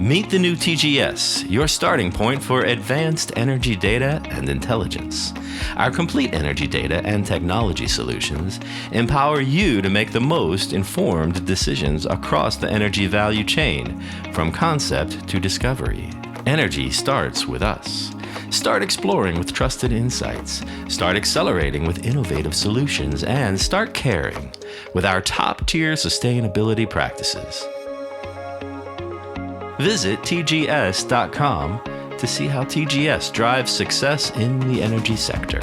Meet the new TGS, your starting point for advanced energy data and intelligence. Our complete energy data and technology solutions empower you to make the most informed decisions across the energy value chain, from concept to discovery. Energy starts with us. Start exploring with trusted insights. Start accelerating with innovative solutions, and start caring with our top-tier sustainability practices. Visit TGS.com to see how TGS drives success in the energy sector.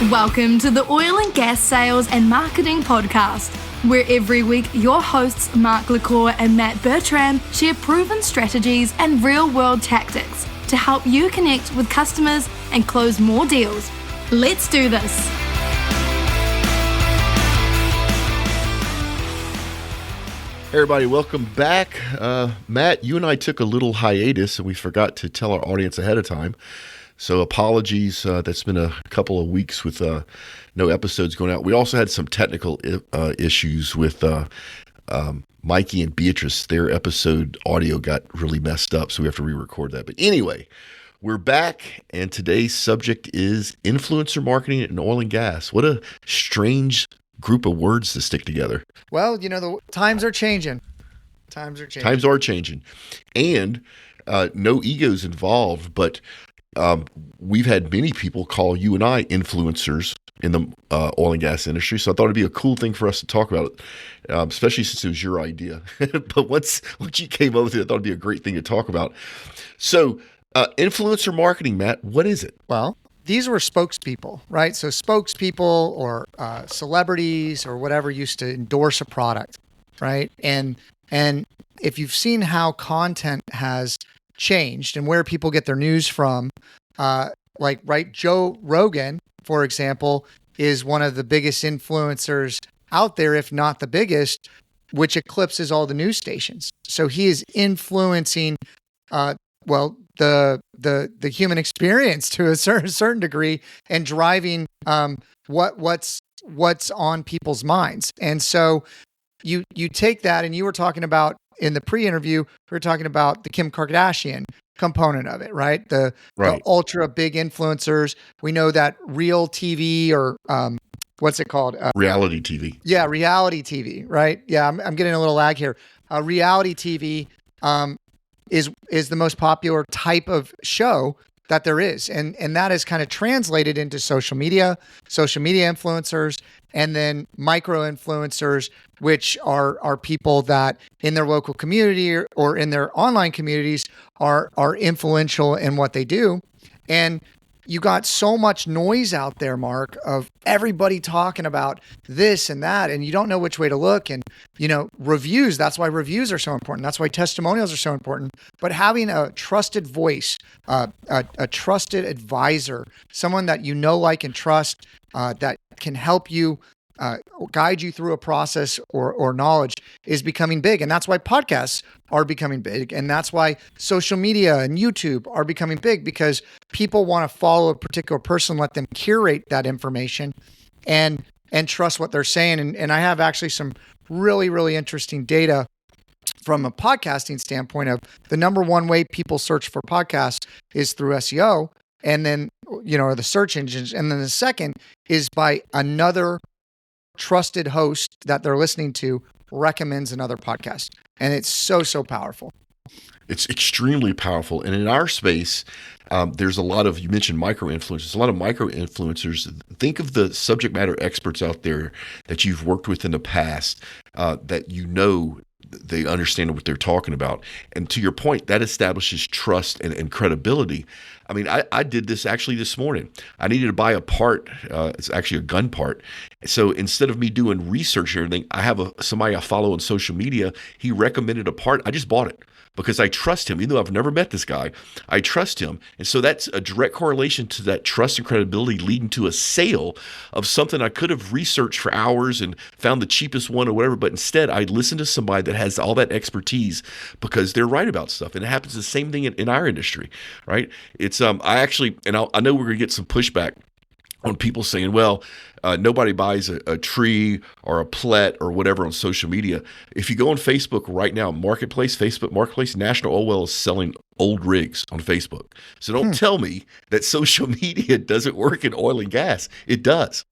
Welcome to the Oil and Gas Sales and Marketing Podcast, where every week your hosts LaCour and Matt Bertram share proven strategies and real-world tactics to help you connect with customers and close more deals. Let's do this. Hey everybody, welcome back. Matt, you and I took a little hiatus and we forgot to tell our audience ahead of time. So apologies, that's been a couple of weeks with no episodes going out. We also had some technical issues with Mikey and Beatrice. Their episode audio got really messed up, so we have to re-record that. But anyway, we're back, and today's subject is influencer marketing in oil and gas. What a strange group of words to stick together. Well, you know, the times are changing. Times are changing. And no egos involved, but we've had many people call you and I influencers in the oil and gas industry. So I thought it'd be a cool thing for us to talk about, especially since it was your idea. But once you came over with it, I thought it'd be a great thing to talk about. So influencer marketing, Matt, what is it? Well, these were spokespeople, right? So spokespeople or celebrities or whatever used to endorse a product, right? And if you've seen how content has changed and where people get their news from, Joe Rogan, for example, is one of the biggest influencers out there, if not the biggest, which eclipses all the news stations. So he is influencing, the human experience to a certain degree and driving what's on people's minds. And so you take that, and you were talking about in the pre-interview, we were talking about the Kim Kardashian component of it, right? The ultra big influencers. We know that real TV or what's it called? Reality TV. Yeah, reality TV, right? Yeah, I'm getting a little lag here. Reality TV is the most popular type of show that there is. And that is kind of translated into social media influencers, and then micro influencers, which are people that in their local community or in their online communities are influential in what they do. And you got so much noise out there, Mark, of everybody talking about this and that, and you don't know which way to look. And, you know, reviews, that's why reviews are so important. That's why testimonials are so important. But having a trusted voice, a trusted advisor, someone that you know, like, and trust, that can help you guide you through a process or knowledge is becoming big. And that's why podcasts are becoming big. And that's why social media and YouTube are becoming big, because people want to follow a particular person, let them curate that information and trust what they're saying. And I have actually some really, really interesting data from a podcasting standpoint of the number one way people search for podcasts is through SEO. And then, or the search engines. And then the second is by another trusted host that they're listening to recommends another podcast. And it's so powerful. It's extremely powerful. And in our space, there's a lot of, you mentioned micro-influencers, a lot of micro-influencers. Think of the subject matter experts out there that you've worked with in the past, that they understand what they're talking about. And to your point, that establishes trust and credibility. I mean, I did this actually this morning. I needed to buy a part. It's actually a gun part. So instead of me doing research and everything, I have somebody I follow on social media. He recommended a part. I just bought it because I trust him. Even though I've never met this guy, I trust him. And so that's a direct correlation to that trust and credibility leading to a sale of something I could have researched for hours and found the cheapest one or whatever. But instead, I listened to somebody that has all that expertise because they're right about stuff. And it happens the same thing in our industry, right? It's I know we're going to get some pushback on people saying, well, nobody buys a tree or a plet or whatever on social media. If you go on Facebook right now, Facebook Marketplace, National Oil Well is selling old rigs on Facebook. So don't tell me that social media doesn't work in oil and gas. It does.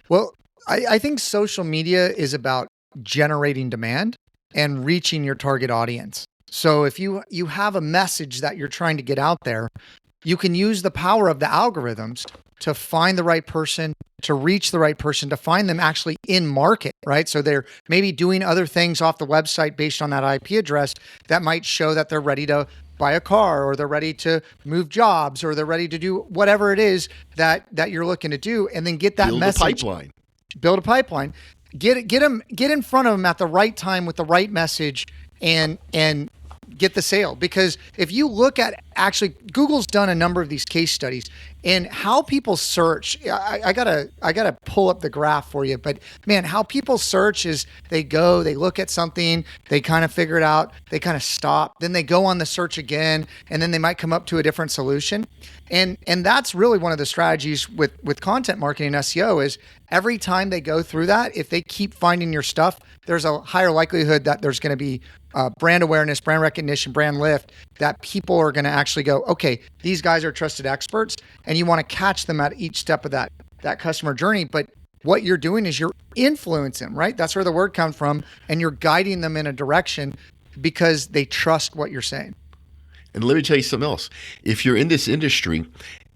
Well, I think social media is about generating demand and reaching your target audience. So if you have a message that you're trying to get out there, you can use the power of the algorithms to find the right person, to reach the right person, to find them actually in market, right? So they're maybe doing other things off the website based on that IP address that might show that they're ready to buy a car, or they're ready to move jobs, or they're ready to do whatever it is that you're looking to do, and then get that message. Build a pipeline. Get in front of them at the right time with the right message, and get the sale. Because if you look at, actually, Google's done a number of these case studies and how people search. I gotta pull up the graph for you, but man, how people search is they look at something, they kind of figure it out, they kind of stop, then they go on the search again, and then they might come up to a different solution. And that's really one of the strategies with content marketing and SEO is every time they go through that, if they keep finding your stuff, there's a higher likelihood that there's going to be brand awareness, brand recognition, brand lift, that people are going to actually go, okay, these guys are trusted experts, and you want to catch them at each step of that customer journey. But what you're doing is you're influencing them, right? That's where the word comes from, and you're guiding them in a direction because they trust what you're saying. And let me tell you something else. If you're in this industry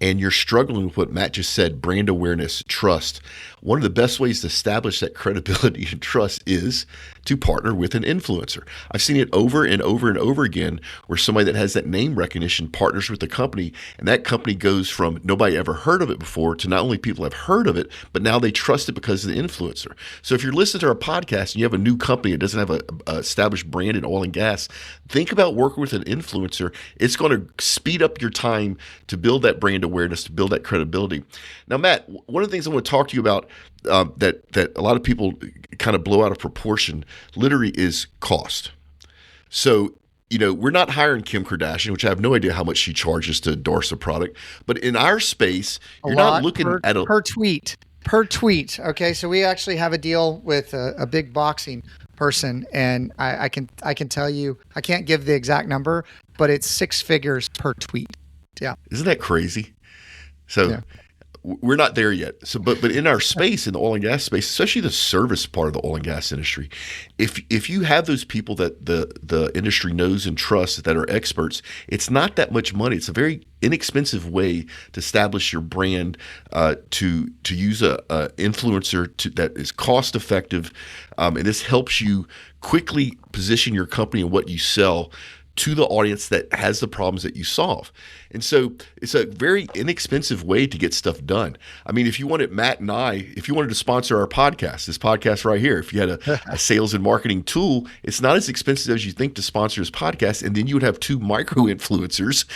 and you're struggling with what Matt just said, brand awareness, trust, one of the best ways to establish that credibility and trust is to partner with an influencer. I've seen it over and over and over again where somebody that has that name recognition partners with a company, and that company goes from nobody ever heard of it before to not only people have heard of it, but now they trust it because of the influencer. So if you're listening to our podcast and you have a new company that doesn't have a established brand in oil and gas, think about working with an influencer. It's going to speed up your time to build that brand awareness, to build that credibility. Now, Matt, one of the things I want to talk to you about that a lot of people kind of blow out of proportion literally is cost. So, we're not hiring Kim Kardashian, which I have no idea how much she charges to endorse a product. But in our space, you're not looking at per tweet. Okay, so we actually have a deal with a big boxing person, and I can tell you, I can't give the exact number, but it's 6 figures per tweet. Yeah, isn't that crazy? So. Yeah. We're not there yet. So, but in our space, in the oil and gas space, especially the service part of the oil and gas industry, if you have those people that the industry knows and trusts that are experts, it's not that much money. It's a very inexpensive way to establish your brand, to use a influencer that is cost effective, and this helps you quickly position your company and what you sell to the audience that has the problems that you solve. And so it's a very inexpensive way to get stuff done. I mean, if you wanted Matt and if you wanted to sponsor our podcast, this podcast right here, if you had a sales and marketing tool, it's not as expensive as you think to sponsor this podcast. And then you would have 2 micro influencers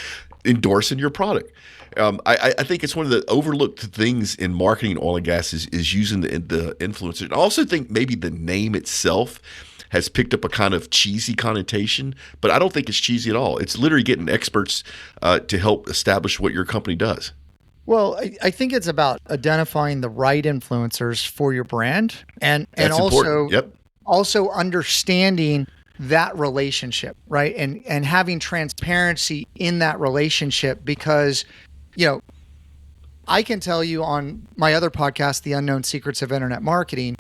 endorsing your product. I think it's one of the overlooked things in marketing oil and gas is using the influencer. And I also think maybe the name itself has picked up a kind of cheesy connotation, but I don't think it's cheesy at all. It's literally getting experts to help establish what your company does. Well, I think it's about identifying the right influencers for your brand, and also understanding that relationship, right? And having transparency in that relationship, because, I can tell you on my other podcast, The Unknown Secrets of Internet Marketing,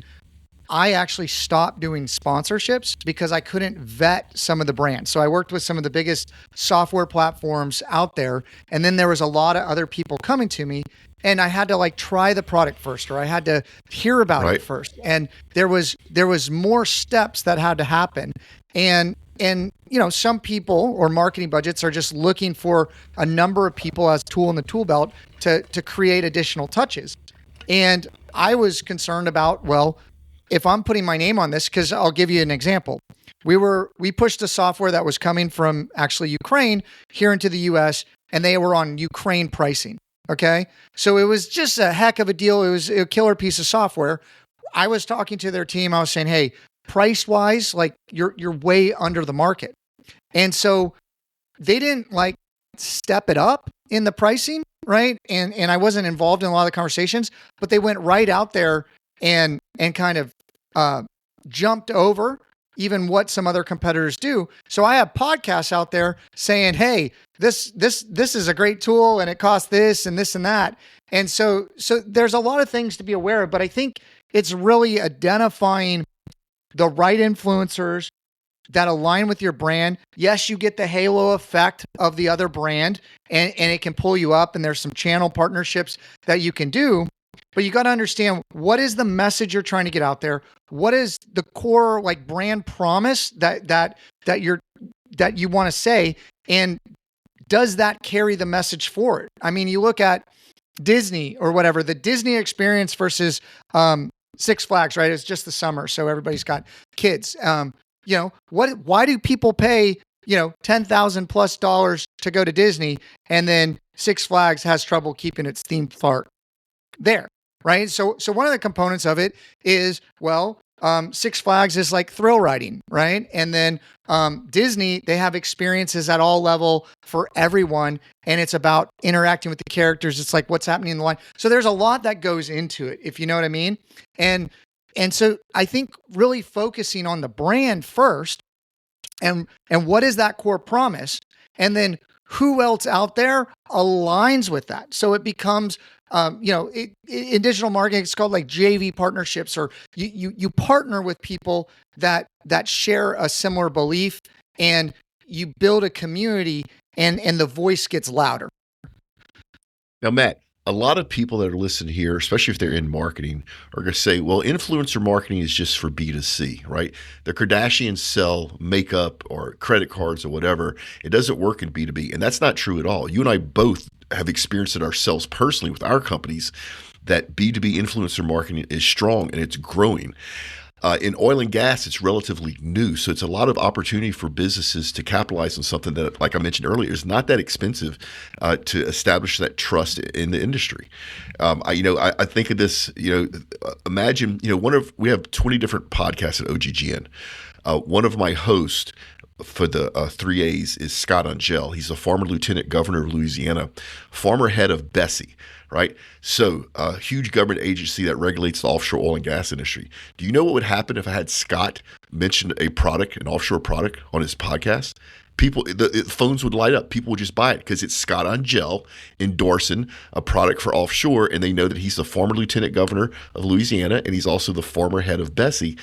I actually stopped doing sponsorships because I couldn't vet some of the brands. So I worked with some of the biggest software platforms out there, and then there was a lot of other people coming to me, and I had to try the product first, or I had to hear about it first. And there was more steps that had to happen. And some people or marketing budgets are just looking for a number of people as a tool in the tool belt to create additional touches. And I was concerned about, if I'm putting my name on this, because I'll give you an example. We pushed a software that was coming from actually Ukraine here into the US, and they were on Ukraine pricing. Okay. So it was just a heck of a deal. It was a killer piece of software. I was talking to their team. I was saying, hey, price wise, you're way under the market. And so they didn't step it up in the pricing, right? And I wasn't involved in a lot of the conversations, but they went right out there and kind of jumped over even what some other competitors do. So I have podcasts out there saying, hey, this is a great tool and it costs this and this and that. And so there's a lot of things to be aware of, but I think it's really identifying the right influencers that align with your brand. Yes, you get the halo effect of the other brand and it can pull you up, and there's some channel partnerships that you can do, but you got to understand, what is the message you're trying to get out there? What is the core like brand promise that you want to say? And does that carry the message forward? I mean, you look at Disney or whatever, the Disney experience versus Six Flags, right? It's just the summer, so everybody's got kids. Why do people pay, $10,000+ to go to Disney, and then Six Flags has trouble keeping its theme park there, right? So one of the components of it is, Six Flags is like thrill riding, right? And then Disney, they have experiences at all level for everyone, and it's about interacting with the characters. It's like what's happening in the line. So there's a lot that goes into it, if you know what I mean. And so I think really focusing on the brand first, and what is that core promise, and then who else out there aligns with that. So it becomes, in digital marketing, it's called like JV partnerships, or you partner with people that share a similar belief, and you build a community, and the voice gets louder. Now, Matt, a lot of people that are listening here, especially if they're in marketing, are going to say, well, influencer marketing is just for B2C, right? The Kardashians sell makeup or credit cards or whatever. It doesn't work in B2B. And that's not true at all. You and I both have experienced it ourselves personally with our companies, that B2B influencer marketing is strong and it's growing. In oil and gas, it's relatively new. So it's a lot of opportunity for businesses to capitalize on something that, like I mentioned earlier, is not that expensive to establish that trust in the industry. I think of this, imagine, we have 20 different podcasts at OGGN. One of my hosts for the 3As is Scott Angel. He's a former lieutenant governor of Louisiana, former head of Bessie, right? So a huge government agency that regulates the offshore oil and gas industry. Do you know what would happen if I had Scott mention an offshore product on his podcast? The phones would light up. People would just buy it because it's Scott Angel endorsing a product for offshore, and they know that he's the former lieutenant governor of Louisiana, and he's also the former head of Bessie.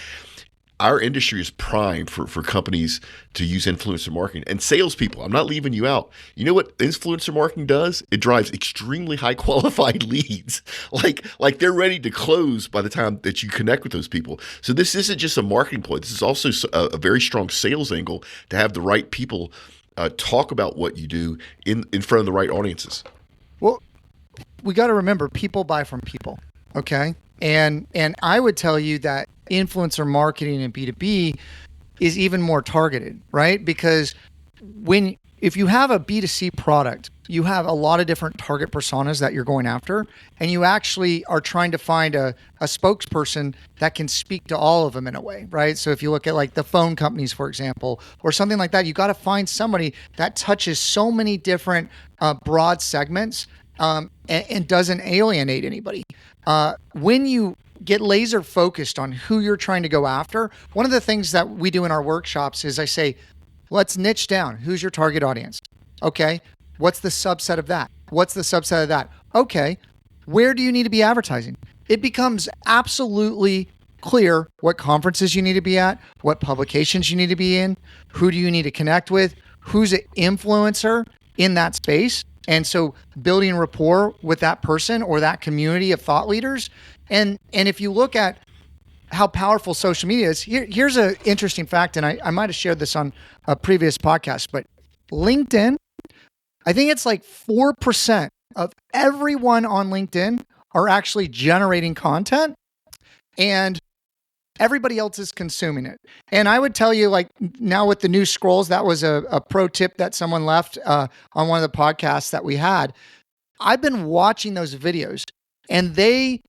Our industry is primed for companies to use influencer marketing and salespeople. I'm not leaving you out. You know what influencer marketing does? It drives extremely high qualified leads. Like they're ready to close by the time that you connect with those people. So this isn't just a marketing point. This is also a very strong sales angle to have the right people talk about what you do in front of the right audiences. Well, we got to remember, people buy from people. Okay. And I would tell you that influencer marketing in B2B is even more targeted, right? Because if you have a B2C product, you have a lot of different target personas that you're going after, and you actually are trying to find a spokesperson that can speak to all of them in a way, right? So if you look at like the phone companies, for example, or something like that, you got to find somebody that touches so many different broad segments and doesn't alienate anybody. When you get laser focused on who you're trying to go after, one of the things that we do in our workshops is I say, let's niche down. Who's your target audience? Okay. What's the subset of that? What's the subset of that? Okay. Where do you need to be advertising? It becomes absolutely clear what conferences you need to be at, what publications you need to be in, who do you need to connect with, who's an influencer in that space. And so building rapport with that person or that community of thought leaders. And if you look at how powerful social media is, here's an interesting fact, and I might have shared this on a previous podcast, but LinkedIn, I think it's like 4% of everyone on LinkedIn are actually generating content, and everybody else is consuming it. And I would tell you, like now with the new scrolls, that was a pro tip that someone left on one of the podcasts that we had. I've been watching those videos, and they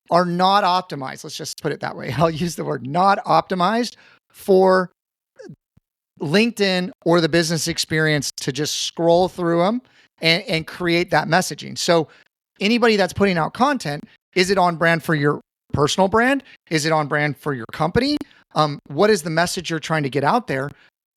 are not optimized. Let's just put it that way. I'll use the word not optimized for LinkedIn or the business experience to just scroll through them and create that messaging. So anybody that's putting out content, is it on brand for your personal brand? Is it on brand for your company? What is the message you're trying to get out there?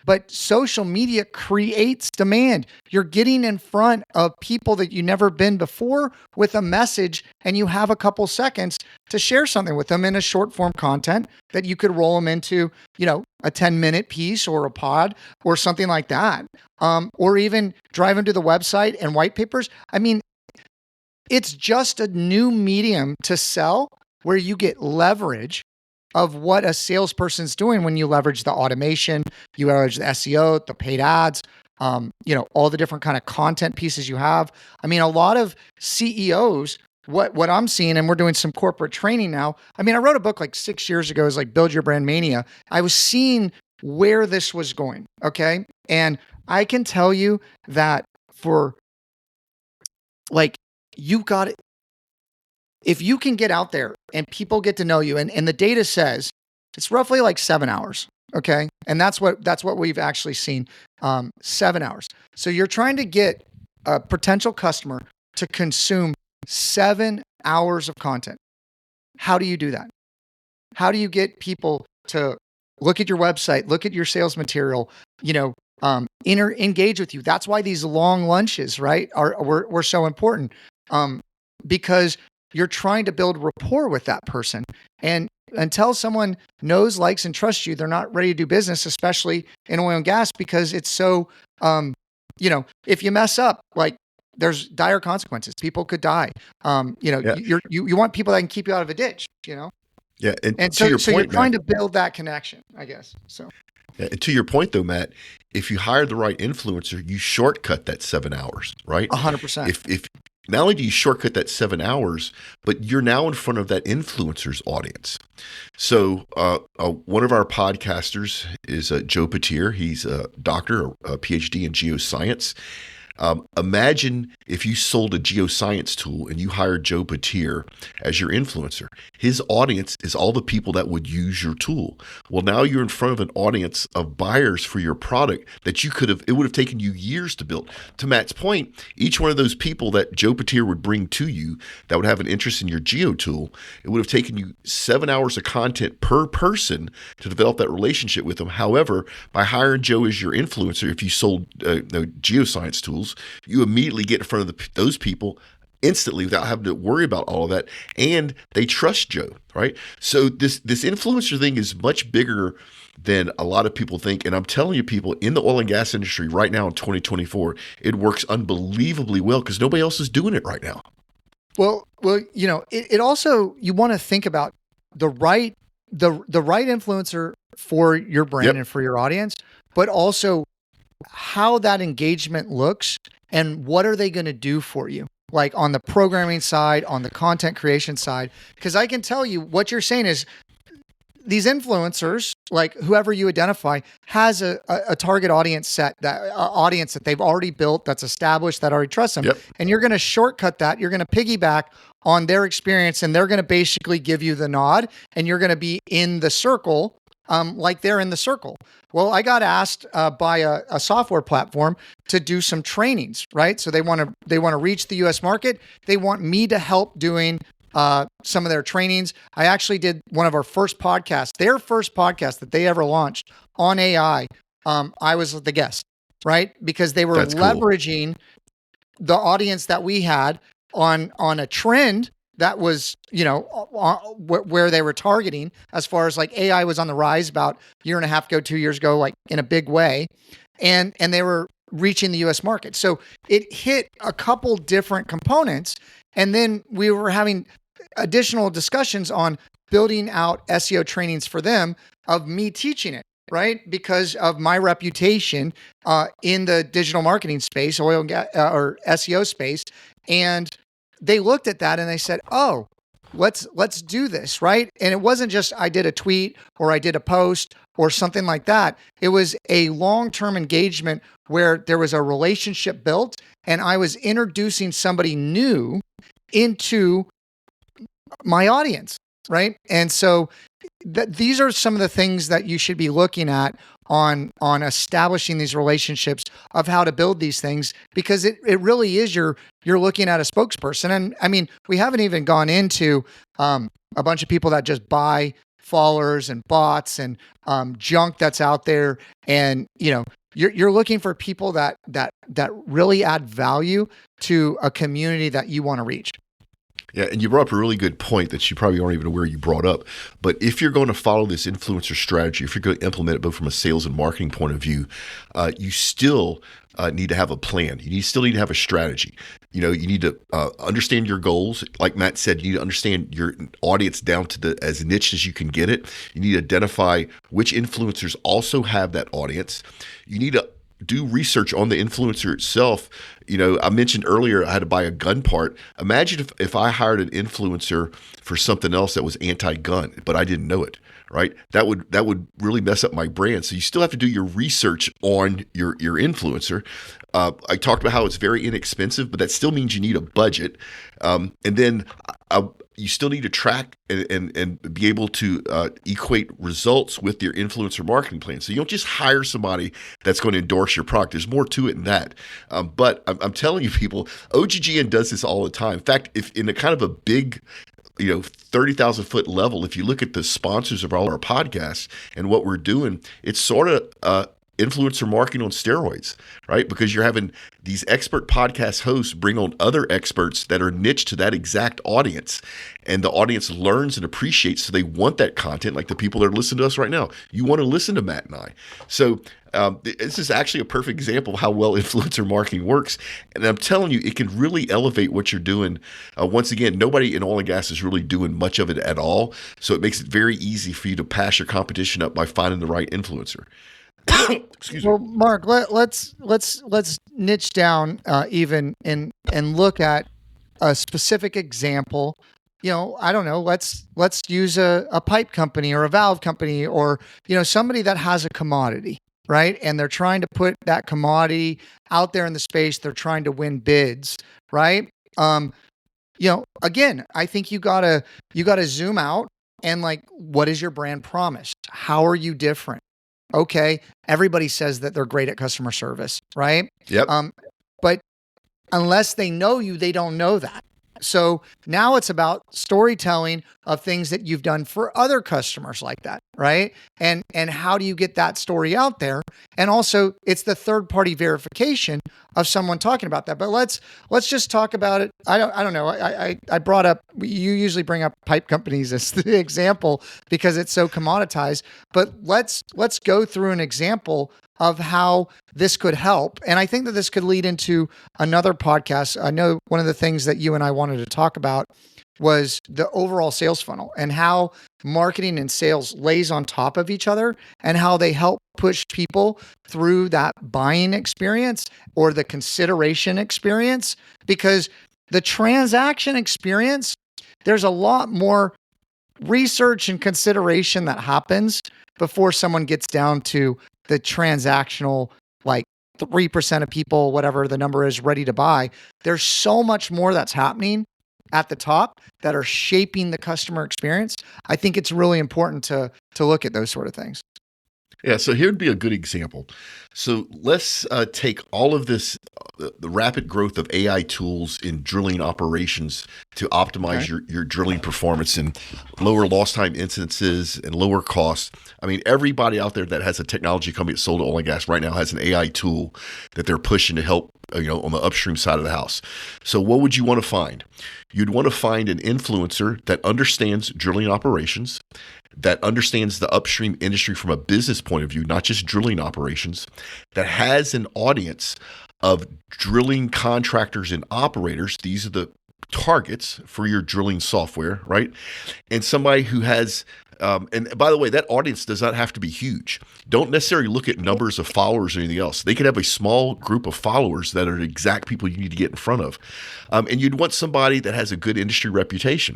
But social media creates demand. You're getting in front of people that you've never been before with a message, and you have a couple seconds to share something with them in a short form content that you could roll them into, a 10-minute piece or a pod or something like that. Or even drive them to the website and white papers. I mean, it's just a new medium to sell where you get leverage of what a salesperson's doing when you leverage the automation, you leverage the SEO, the paid ads, all the different kind of content pieces you have. I mean, a lot of CEOs, what I'm seeing, and we're doing some corporate training now. I mean, I wrote a book like 6 years ago. It was like Build Your Brand Mania. I was seeing where this was going. Okay. And I can tell you that you got it. If you can get out there and people get to know you, and the data says it's roughly like 7 hours, okay? And that's what we've actually seen, 7 hours. So you're trying to get a potential customer to consume 7 hours of content. How do you do that? How do you get people to look at your website, look at your sales material, engage with you? That's why these long lunches, right, were so important, because you're trying to build rapport with that person. And until someone knows, likes, and trusts you, they're not ready to do business, especially in oil and gas, because it's so, if you mess up, like there's dire consequences. People could die. Yeah. You want people that can keep you out of a ditch, Yeah. And to your so point, you're trying Matt, to build that connection, I guess. So. and to your point though, Matt, if you hire the right influencer, you shortcut that 7 hours, right? 100%. If not only do you shortcut that 7 hours, but you're now in front of that influencer's audience. So one of our podcasters is Joe Patir. He's a doctor, a PhD in geoscience. Imagine if you sold a geoscience tool and you hired Joe Patir as your influencer. His audience is all the people that would use your tool. Well, now you're in front of an audience of buyers for your product that it would have taken you years to build. To Matt's point, each one of those people that Joe Patir would bring to you that would have an interest in your geo tool, it would have taken you 7 hours of content per person to develop that relationship with them. However, by hiring Joe as your influencer, if you sold geoscience tools, you immediately get in front of those people instantly without having to worry about all of that, and they trust Joe, right? So this influencer thing is much bigger than a lot of people think, and I'm telling you, people in the oil and gas industry right now in 2024, it works unbelievably well because nobody else is doing it right now. Well, it also, you want to think about the right influencer for your brand and for your audience, but also how that engagement looks and what are they going to do for you, like on the programming side, on the content creation side. Because I can tell you what you're saying is these influencers, like whoever you identify, has a target audience set, that audience that they've already built, that's established, that already trusts them. Yep. And you're going to shortcut that. You're going to piggyback on their experience, and they're going to basically give you the nod, and you're going to be in the circle, like they're in the circle. Well, I got asked by a software platform to do some trainings, right? So they want to reach the U.S. market. They want me to help doing some of their trainings. I actually did one of our first podcasts, their first podcast that they ever launched on AI. I was the guest, right? Because they were That's cool. leveraging the audience that we had on a trend that was, where they were targeting, as far as like AI was on the rise about a year and a half ago, 2 years ago, like in a big way. And they were reaching the US market. So it hit a couple different components. And then we were having additional discussions on building out SEO trainings for them, of me teaching it, right? Because of my reputation in the digital marketing space, oil and gas, or SEO space. And they looked at that and they said, oh, let's do this, right? And it wasn't just I did a tweet or I did a post or something like that. It was a long-term engagement where there was a relationship built, and I was introducing somebody new into my audience, right? And so these are some of the things that you should be looking at on establishing these relationships of how to build these things, because it really is you're looking at a spokesperson. And I mean, we haven't even gone into a bunch of people that just buy followers and bots and junk that's out there. And you're looking for people that really add value to a community that you want to reach. Yeah, and you brought up a really good point that you probably aren't even aware you brought up. But if you're going to follow this influencer strategy, if you're going to implement it both from a sales and marketing point of view, you still need to have a plan. You still need to have a strategy. You need to understand your goals. Like Matt said, you need to understand your audience down to as niche as you can get it. You need to identify which influencers also have that audience. You need to do research on the influencer itself. I mentioned earlier I had to buy a gun part. Imagine if I hired an influencer for something else that was anti-gun, but I didn't know it, right? That would really mess up my brand. So you still have to do your research on your influencer. I talked about how it's very inexpensive, but that still means you need a budget. And then you still need to track and be able to equate results with your influencer marketing plan. So you don't just hire somebody that's going to endorse your product. There's more to it than that. But I'm telling you, people, OGGN does this all the time. In fact, if in a kind of a big 30,000 foot level, if you look at the sponsors of all our podcasts and what we're doing, it's sort of influencer marketing on steroids, right? Because you're having these expert podcast hosts bring on other experts that are niche to that exact audience. And the audience learns and appreciates, so they want that content, like the people that are listening to us right now. You want to listen to Matt and I. So this is actually a perfect example of how well influencer marketing works. And I'm telling you, it can really elevate what you're doing. Once again, nobody in oil and gas is really doing much of it at all. So it makes it very easy for you to pass your competition up by finding the right influencer. Excuse me. Well, Mark, let's niche down even and look at a specific example. I don't know. Let's use a pipe company or a valve company, or somebody that has a commodity, right? And they're trying to put that commodity out there in the space. They're trying to win bids, right? Again, I think you gotta zoom out and what is your brand promise? How are you different? Okay, everybody says that they're great at customer service, right? Yep. But unless they know you, they don't know that. So now it's about storytelling of things that you've done for other customers like that, right? And how do you get that story out there? And also, it's the third-party verification of someone talking about that. But let's just talk about it. I don't know. I brought up, you usually bring up pipe companies as the example because it's so commoditized. But let's go through an example of how this could help. And I think that this could lead into another podcast. I know one of the things that you and I wanted to talk about was the overall sales funnel and how marketing and sales lays on top of each other and how they help push people through that buying experience or the consideration experience. Because the transaction experience, there's a lot more research and consideration that happens before someone gets down to the transactional, 3% of people, whatever the number is, ready to buy. There's so much more that's happening at the top that are shaping the customer experience. I think it's really important to look at those sort of things. Yeah, so here'd be a good example. So let's take all of this, the rapid growth of AI tools in drilling operations to optimize your drilling performance and lower lost time incidences and lower costs. I mean, everybody out there that has a technology company that's sold to oil and gas right now has an AI tool that they're pushing to help, on the upstream side of the house. So what would you want to find? You'd want to find an influencer that understands drilling operations, that understands the upstream industry from a business point of view, not just drilling operations, that has an audience of drilling contractors and operators. These are the targets for your drilling software, right? And somebody who has, and by the way, that audience does not have to be huge. Don't necessarily look at numbers of followers or anything else. They could have a small group of followers that are the exact people you need to get in front of. And you'd want somebody that has a good industry reputation.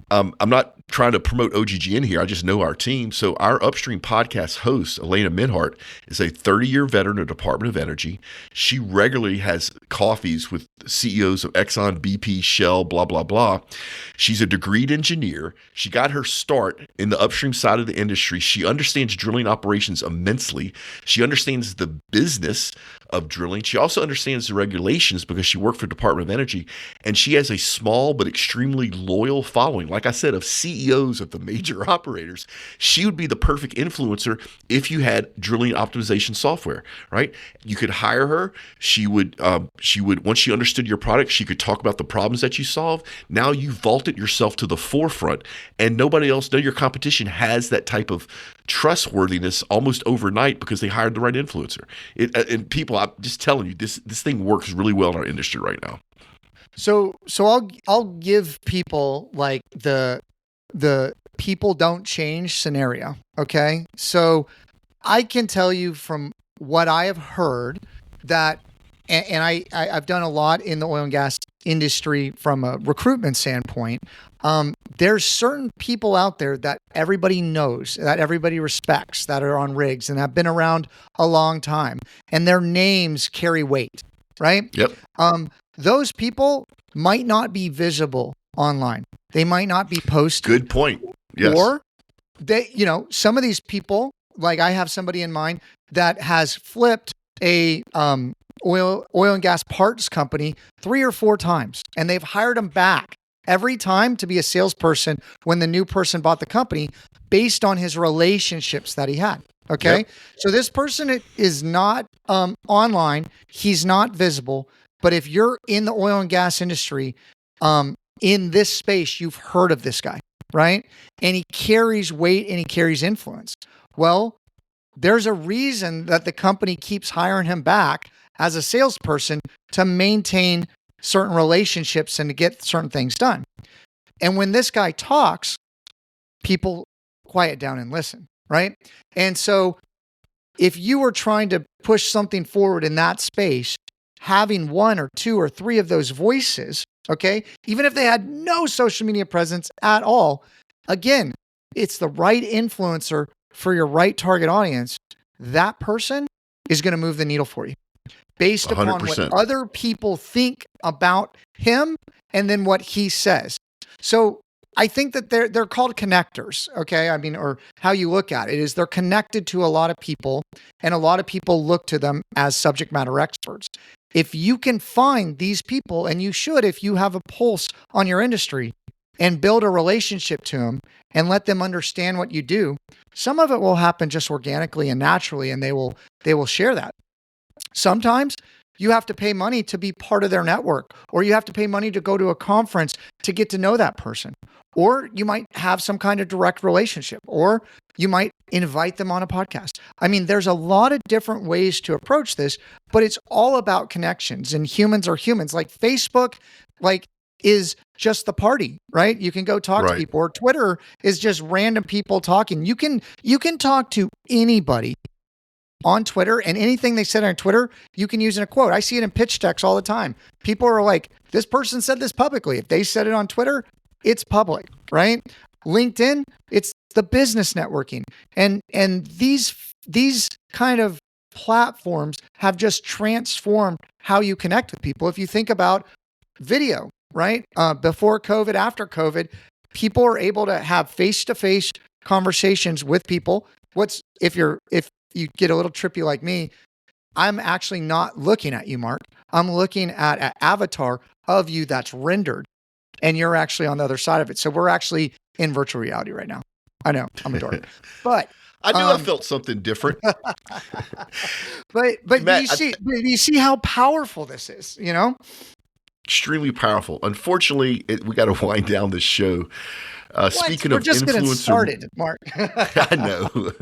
I'm not trying to promote OGGN here. I just know our team. So our upstream podcast host, Elena Minhart, is a 30-year veteran of Department of Energy. She regularly has coffees with CEOs of Exxon, BP, Shell, blah, blah, blah. She's a degreed engineer. She got her start in the upstream side of the industry. She understands drilling operations immensely. She understands the business of drilling. She also understands the regulations because she worked for Department of Energy, and she has a small but extremely loyal following, like I said, of CEOs of the major operators. She would be the perfect influencer if you had drilling optimization software, right? You could hire her. She would once she understood your product, she could talk about the problems that you solve. Now you vaulted yourself to the forefront, and nobody else, none of your competition has that type of trustworthiness almost overnight because they hired the right influencer. And people, I'm just telling you, this thing works really well in our industry right now. So I'll give people like the people don't change scenario. Okay. So I can tell you from what I have heard that, and I've done a lot in the oil and gas industry from a recruitment standpoint. There's certain people out there that everybody knows, that everybody respects, that are on rigs and have been around a long time, and their names carry weight, right? Yep. Those people might not be visible online. They might not be posted. Good point. Yes. Or they, some of these people, like I have somebody in mind that has flipped a oil and gas parts company 3 or 4 times, and they've hired him back every time to be a salesperson when the new person bought the company based on his relationships that he had. Okay. Yep. So this person is not online. He's not visible. But if you're in the oil and gas industry, in this space, you've heard of this guy, right? And he carries weight and he carries influence. Well, there's a reason that the company keeps hiring him back as a salesperson to maintain certain relationships and to get certain things done. And when this guy talks, people quiet down and listen, right? And so if you were trying to push something forward in that space, having 1 or 2 or 3 of those voices, okay, even if they had no social media presence at all, again, it's the right influencer for your right target audience. That person is going to move the needle for you based upon 100%. what other people think about him and then what he says. So I think that they're called connectors, okay? I mean, or how you look at it is they're connected to a lot of people, and a lot of people look to them as subject matter experts. If you can find these people, and you should if you have a pulse on your industry, and build a relationship to them and let them understand what you do, some of it will happen just organically and naturally, and they will share that. Sometimes you have to pay money to be part of their network, or you have to pay money to go to a conference to get to know that person. Or you might have some kind of direct relationship, or you might invite them on a podcast. I mean, there's a lot of different ways to approach this, but it's all about connections, and humans are humans. Like Facebook, is just the party, right? You can go talk to people, or Twitter is just random people talking. You can talk to anybody on Twitter, and anything they said on Twitter, you can use in a quote. I see it in pitch decks all the time. People are like, this person said this publicly. If they said it on Twitter, it's public, right? LinkedIn, it's the business networking. And these kind of platforms have just transformed how you connect with people. If you think about video, right? Before COVID, after COVID, people are able to have face-to-face conversations with people. If you get a little trippy like me, I'm actually not looking at you, Mark. I'm looking at an avatar of you that's rendered, and you're actually on the other side of it. So we're actually in virtual reality right now. I know, I'm a dork. But I knew I felt something different. but Matt, you see how powerful this is, you know? Extremely powerful. Unfortunately, we got to wind down this show. Speaking We're of just getting influencer, started, Mark. I know.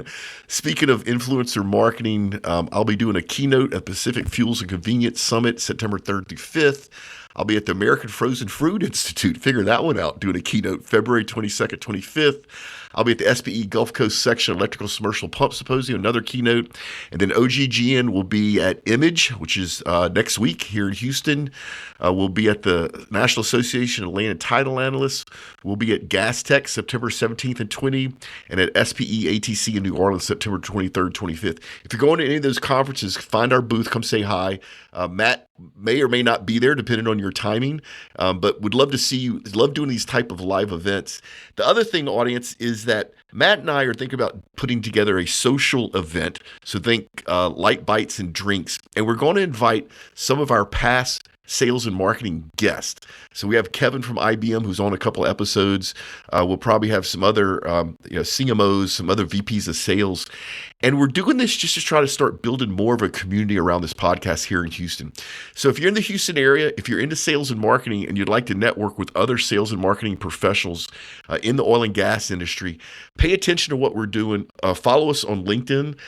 Speaking of influencer marketing, I'll be doing a keynote at Pacific Fuels and Convenience Summit, September 3rd through 5th. I'll be at the American Frozen Fruit Institute, figure that one out, doing a keynote February 22nd, 25th. I'll be at the SPE Gulf Coast Section Electrical Submersible Pump Symposium, another keynote. And then OGGN will be at Image, which is next week here in Houston. We'll be at the National Association of Land and Title Analysts. We'll be at Gas Tech September 17th and 20th, and at SPE ATC in New Orleans September 23rd, 25th. If you're going to any of those conferences, find our booth, come say hi. Matt may or may not be there depending on your timing, but would love to see you. Love doing these type of live events. The other thing, audience, is that Matt and I are thinking about putting together a social event. So think light bites and drinks. And we're going to invite some of our past sales and marketing guests. So we have Kevin from IBM, who's on a couple episodes. We'll probably have some other CMOs, some other VPs of sales. And we're doing this just to try to start building more of a community around this podcast here in Houston. So if you're in the Houston area, if you're into sales and marketing and you'd like to network with other sales and marketing professionals in the oil and gas industry, pay attention to what we're doing. Follow us on LinkedIn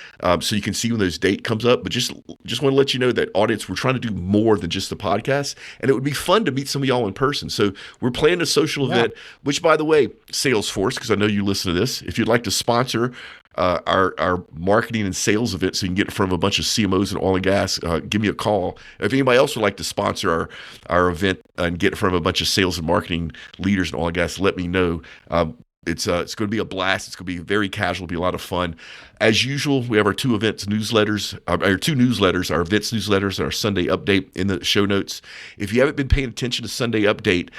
so you can see when those date comes up. But just want to let you know that, audience, we're trying to do more than just the podcast. And it would be fun to meet some of y'all in person. So we're planning a social event, which, by the way, Salesforce, because I know you listen to this, if you'd like to sponsor our marketing and sales event so you can get in front of a bunch of CMOs in oil and gas, give me a call. If anybody else would like to sponsor our event and get in front of a bunch of sales and marketing leaders in oil and gas, let me know. It's going to be a blast. It's going to be very casual. It'll be a lot of fun. As usual, we have our two newsletters, our events newsletters, and our Sunday update in the show notes. If you haven't been paying attention to Sunday update,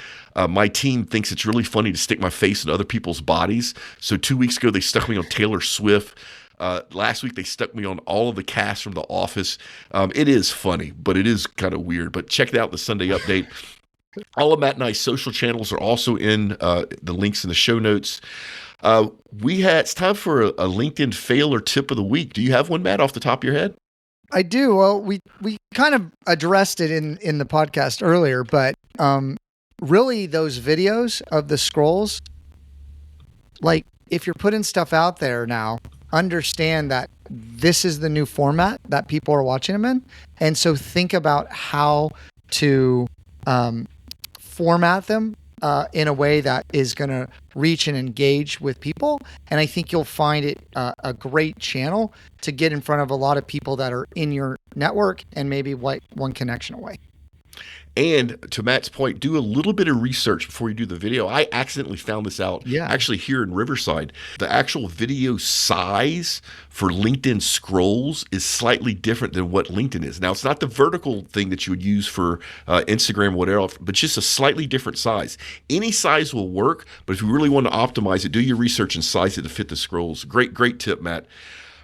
my team thinks it's really funny to stick my face in other people's bodies. So 2 weeks ago, they stuck me on Taylor Swift. Last week, they stuck me on all of the cast from The Office. It is funny, but it is kind of weird. But check it out, the Sunday update. All of Matt and I's social channels are also in the links in the show notes. It's time for a LinkedIn fail or tip of the week. Do you have one, Matt, off the top of your head? I do. Well, we kind of addressed it in the podcast earlier, but really those videos of the scrolls, like if you're putting stuff out there now, understand that this is the new format that people are watching them in. And so think about how to format them in a way that is going to reach and engage with people. And I think you'll find it a great channel to get in front of a lot of people that are in your network and maybe one connection away. And to Matt's point, do a little bit of research before you do the video. I accidentally found this out actually here in Riverside. The actual video size for LinkedIn scrolls is slightly different than what LinkedIn is. Now, it's not the vertical thing that you would use for Instagram or whatever, but just a slightly different size. Any size will work, but if you really want to optimize it, do your research and size it to fit the scrolls. Great tip, Matt.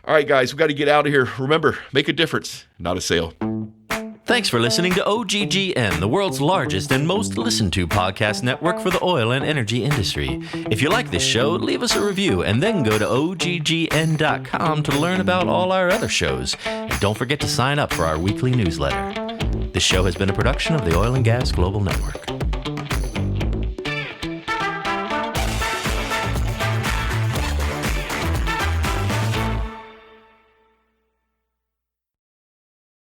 All right, guys, we got to get out of here. Remember, make a difference, not a sale. Thanks for listening to OGGN, the world's largest and most listened to podcast network for the oil and energy industry. If you like this show, leave us a review and then go to OGGN.com to learn about all our other shows. And don't forget to sign up for our weekly newsletter. This show has been a production of the Oil and Gas Global Network.